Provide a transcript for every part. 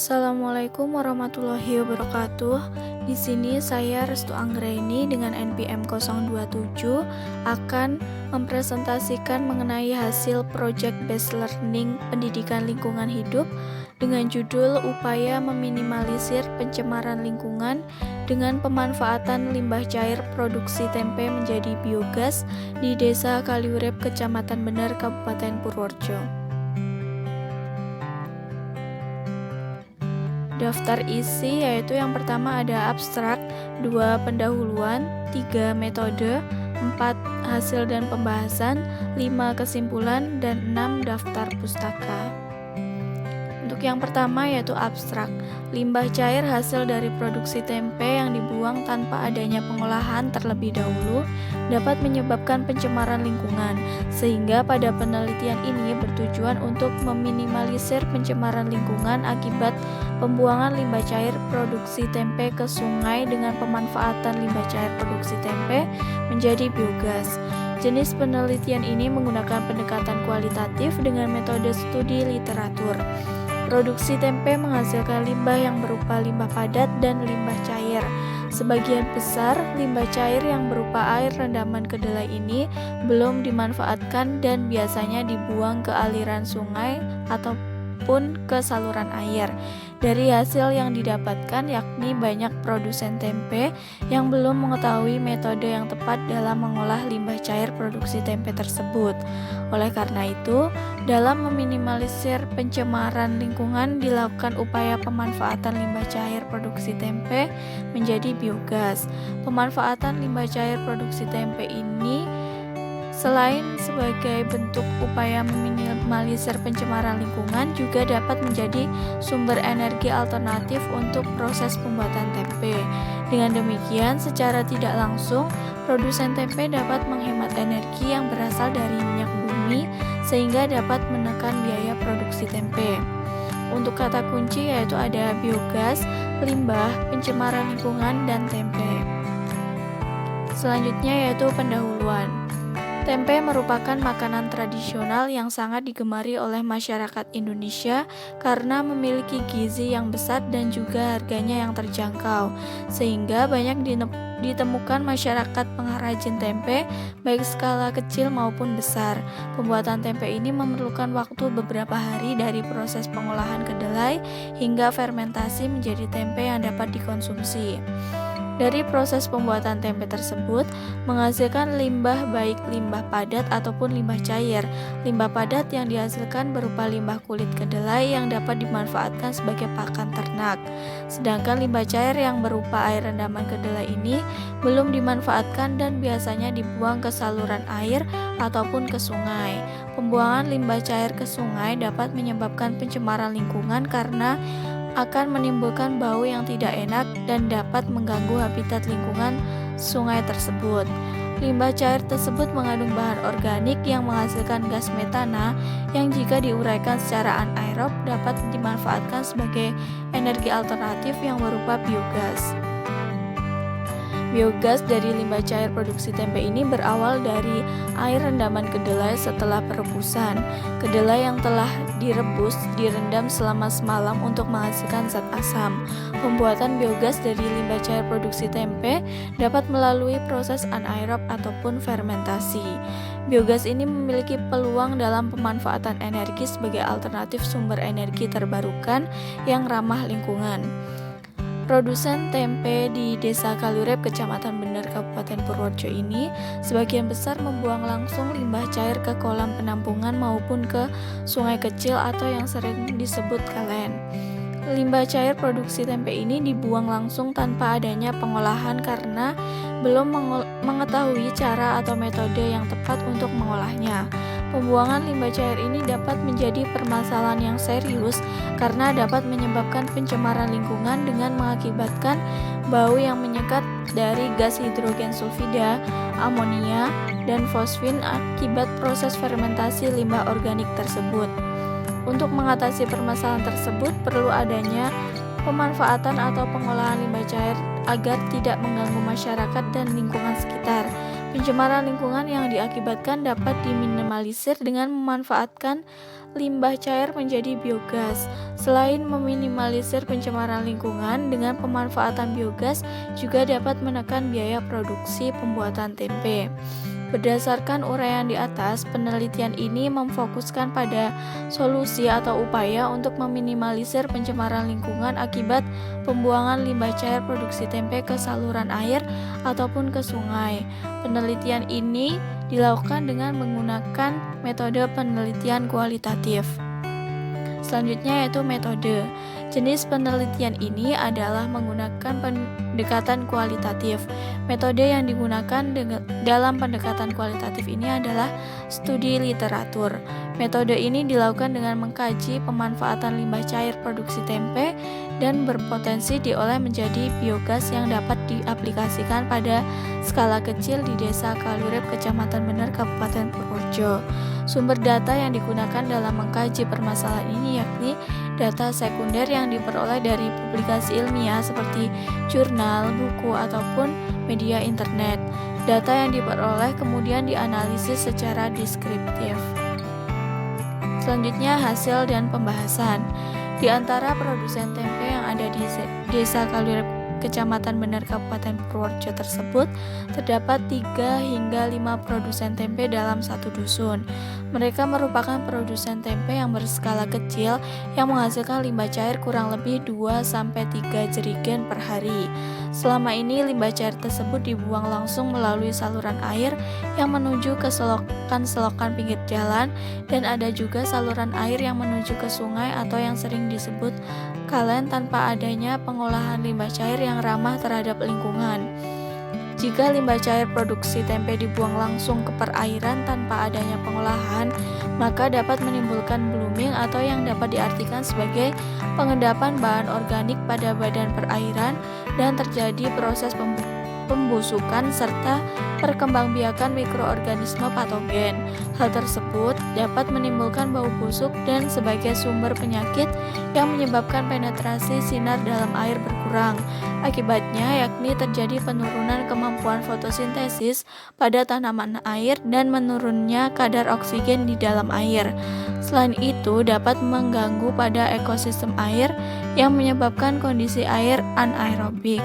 Assalamualaikum warahmatullahi wabarakatuh. Di sini saya Restu Anggraini dengan NPM 027 akan mempresentasikan mengenai hasil Project Based Learning Pendidikan Lingkungan Hidup dengan judul Upaya Meminimalisir Pencemaran Lingkungan dengan Pemanfaatan Limbah Cair Produksi Tempe Menjadi Biogas di Desa Kaliurep, Kecamatan Bener, Kabupaten Purworejo. Daftar isi yaitu yang pertama ada abstrak, 2 pendahuluan, 3 metode, 4 hasil dan pembahasan, 5 kesimpulan, dan 6 daftar pustaka. Untuk yang pertama yaitu abstrak. Limbah cair hasil dari produksi tempe yang dibuang tanpa adanya pengolahan terlebih dahulu dapat menyebabkan pencemaran lingkungan, sehingga pada penelitian ini bertujuan untuk meminimalisir pencemaran lingkungan akibat pembuangan limbah cair produksi tempe ke sungai dengan pemanfaatan limbah cair produksi tempe menjadi biogas. Jenis penelitian ini menggunakan pendekatan kualitatif dengan metode studi literatur. Produksi tempe menghasilkan limbah yang berupa limbah padat dan limbah cair. Sebagian besar limbah cair yang berupa air rendaman kedelai ini belum dimanfaatkan dan biasanya dibuang ke aliran sungai ataupun ke saluran air. Dari hasil yang didapatkan yakni banyak produsen tempe yang belum mengetahui metode yang tepat dalam mengolah limbah cair produksi tempe tersebut. Oleh karena itu, dalam meminimalisir pencemaran lingkungan dilakukan upaya pemanfaatan limbah cair produksi tempe menjadi biogas. Pemanfaatan limbah cair produksi tempe ini selain sebagai bentuk upaya meminimalisir pencemaran lingkungan juga dapat menjadi sumber energi alternatif untuk proses pembuatan tempe. Dengan demikian, secara tidak langsung, produsen tempe dapat menghemat energi yang berasal dari minyak bumi sehingga dapat menekan biaya produksi tempe. Untuk kata kunci yaitu ada biogas, limbah, pencemaran lingkungan, dan tempe. Selanjutnya yaitu pendahuluan. Tempe merupakan makanan tradisional yang sangat digemari oleh masyarakat Indonesia karena memiliki gizi yang besar dan juga harganya yang terjangkau, sehingga banyak ditemukan masyarakat pengrajin tempe, baik skala kecil maupun besar. Pembuatan tempe ini memerlukan waktu beberapa hari dari proses pengolahan kedelai hingga fermentasi menjadi tempe yang dapat dikonsumsi. Dari proses pembuatan tempe tersebut menghasilkan limbah baik limbah padat ataupun limbah cair. Limbah padat yang dihasilkan berupa limbah kulit kedelai yang dapat dimanfaatkan sebagai pakan ternak. Sedangkan limbah cair yang berupa air rendaman kedelai ini belum dimanfaatkan dan biasanya dibuang ke saluran air ataupun ke sungai. Pembuangan limbah cair ke sungai dapat menyebabkan pencemaran lingkungan karena akan menimbulkan bau yang tidak enak dan dapat mengganggu habitat lingkungan sungai tersebut. Limbah cair tersebut mengandung bahan organik yang menghasilkan gas metana yang jika diuraikan secara anaerob dapat dimanfaatkan sebagai energi alternatif yang berupa biogas. Biogas dari limbah cair produksi tempe ini berawal dari air rendaman kedelai setelah perebusan. Kedelai yang telah direbus direndam selama semalam untuk menghasilkan zat asam. Pembuatan biogas dari limbah cair produksi tempe dapat melalui proses anaerob ataupun fermentasi. Biogas ini memiliki peluang dalam pemanfaatan energi sebagai alternatif sumber energi terbarukan yang ramah lingkungan. Produsen tempe di Desa Kaliurep, Kecamatan Bener, Kabupaten Purworejo ini sebagian besar membuang langsung limbah cair ke kolam penampungan maupun ke sungai kecil atau yang sering disebut kalen. Limbah cair produksi tempe ini dibuang langsung tanpa adanya pengolahan karena belum mengetahui cara atau metode yang tepat untuk mengolahnya. Pembuangan limbah cair ini dapat menjadi permasalahan yang serius karena dapat menyebabkan pencemaran lingkungan dengan mengakibatkan bau yang menyekat dari gas hidrogen sulfida, amonia, dan fosfin akibat proses fermentasi limbah organik tersebut. Untuk mengatasi permasalahan tersebut perlu adanya pemanfaatan atau pengolahan limbah cair agar tidak mengganggu masyarakat dan lingkungan sekitar. Pencemaran lingkungan yang diakibatkan dapat diminimalisir dengan memanfaatkan limbah cair menjadi biogas. Selain meminimalisir pencemaran lingkungan, dengan pemanfaatan biogas juga dapat menekan biaya produksi pembuatan tempe. Berdasarkan uraian di atas, penelitian ini memfokuskan pada solusi atau upaya untuk meminimalisir pencemaran lingkungan akibat pembuangan limbah cair produksi tempe ke saluran air ataupun ke sungai. Penelitian ini dilakukan dengan menggunakan metode penelitian kualitatif. Selanjutnya yaitu metode. Jenis penelitian ini adalah menggunakan pendekatan kualitatif. Metode yang digunakan dalam pendekatan kualitatif ini adalah studi literatur. Metode ini dilakukan dengan mengkaji pemanfaatan limbah cair produksi tempe dan berpotensi diolah menjadi biogas yang dapat diaplikasikan pada skala kecil di Desa Kalurep, Kecamatan Bener, Kabupaten Purworejo. Sumber data yang digunakan dalam mengkaji permasalahan ini yakni data sekunder yang diperoleh dari publikasi ilmiah seperti jurnal, buku, ataupun media internet. Data yang diperoleh kemudian dianalisis secara deskriptif. Selanjutnya hasil dan pembahasan. Di antara produsen tempe yang ada di Desa Kalurep, Kecamatan Bener, Kabupaten Purworejo tersebut, terdapat 3 hingga 5 produsen tempe dalam satu dusun. Mereka merupakan produsen tempe yang berskala kecil yang menghasilkan limbah cair kurang lebih 2-3 jerigen per hari. Selama ini limbah cair tersebut dibuang langsung melalui saluran air yang menuju ke selokan-selokan pinggir jalan, dan ada juga saluran air yang menuju ke sungai atau yang sering disebut kalen tanpa adanya pengolahan limbah cair yang ramah terhadap lingkungan. Jika limbah cair produksi tempe dibuang langsung ke perairan tanpa adanya pengolahan, maka dapat menimbulkan blooming atau yang dapat diartikan sebagai pengendapan bahan organik pada badan perairan dan terjadi proses pembusukan serta perkembangbiakan mikroorganisme patogen. Hal tersebut dapat menimbulkan bau busuk dan sebagai sumber penyakit yang menyebabkan penetrasi sinar dalam air berkurang. Akibatnya yakni terjadi penurunan kemampuan fotosintesis pada tanaman air dan menurunnya kadar oksigen di dalam air. Selain itu dapat mengganggu pada ekosistem air yang menyebabkan kondisi air anaerobik.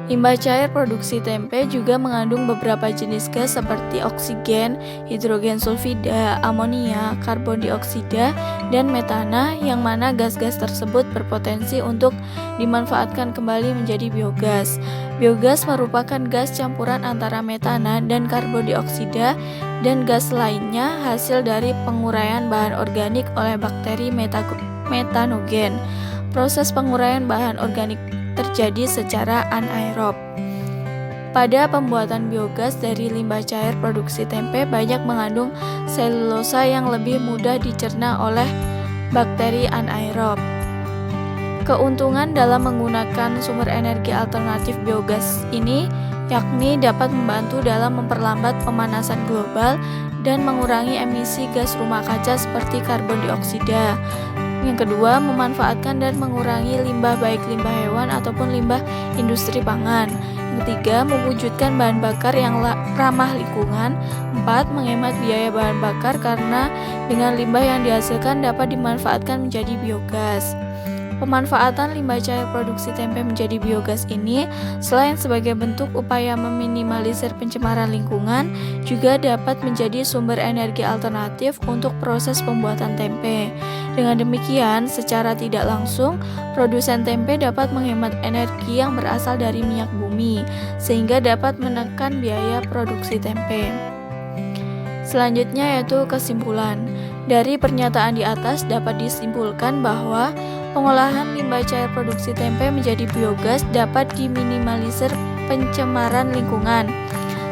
Limbah cair produksi tempe juga mengandung beberapa jenis gas seperti oksigen, hidrogen sulfida, amonia, karbon dioksida, dan metana, yang mana gas-gas tersebut berpotensi untuk dimanfaatkan kembali menjadi biogas. Biogas merupakan gas campuran antara metana dan karbon dioksida dan gas lainnya hasil dari penguraian bahan organik oleh bakteri metanogen. Proses penguraian bahan organik terjadi secara anaerob. Pada pembuatan biogas dari limbah cair produksi tempe banyak mengandung selulosa yang lebih mudah dicerna oleh bakteri anaerob. Keuntungan dalam menggunakan sumber energi alternatif biogas ini yakni dapat membantu dalam memperlambat pemanasan global dan mengurangi emisi gas rumah kaca seperti karbon dioksida. Yang kedua, memanfaatkan dan mengurangi limbah baik limbah hewan ataupun limbah industri pangan. Yang ketiga, mewujudkan bahan bakar yang ramah lingkungan. 4. Menghemat biaya bahan bakar karena dengan limbah yang dihasilkan dapat dimanfaatkan menjadi biogas. Pemanfaatan limbah cair produksi tempe menjadi biogas ini selain sebagai bentuk upaya meminimalisir pencemaran lingkungan, juga dapat menjadi sumber energi alternatif untuk proses pembuatan tempe. Dengan demikian, secara tidak langsung, produsen tempe dapat menghemat energi yang berasal dari minyak bumi, sehingga dapat menekan biaya produksi tempe. Selanjutnya yaitu kesimpulan. Dari pernyataan di atas dapat disimpulkan bahwa pengolahan limbah cair produksi tempe menjadi biogas dapat diminimalisir pencemaran lingkungan.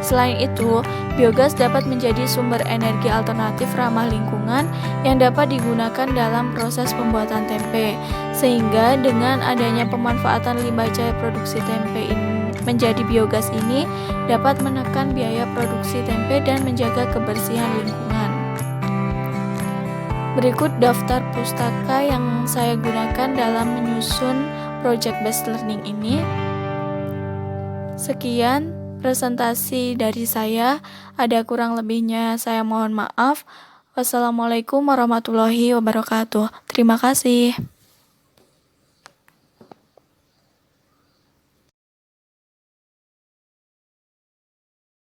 Selain itu, biogas dapat menjadi sumber energi alternatif ramah lingkungan yang dapat digunakan dalam proses pembuatan tempe. Sehingga dengan adanya pemanfaatan limbah cair produksi tempe ini menjadi biogas ini dapat menekan biaya produksi tempe dan menjaga kebersihan lingkungan. Berikut daftar pustaka yang saya gunakan dalam menyusun project based learning ini. Sekian presentasi dari saya, ada kurang lebihnya saya mohon maaf. Wassalamualaikum warahmatullahi wabarakatuh. Terima kasih.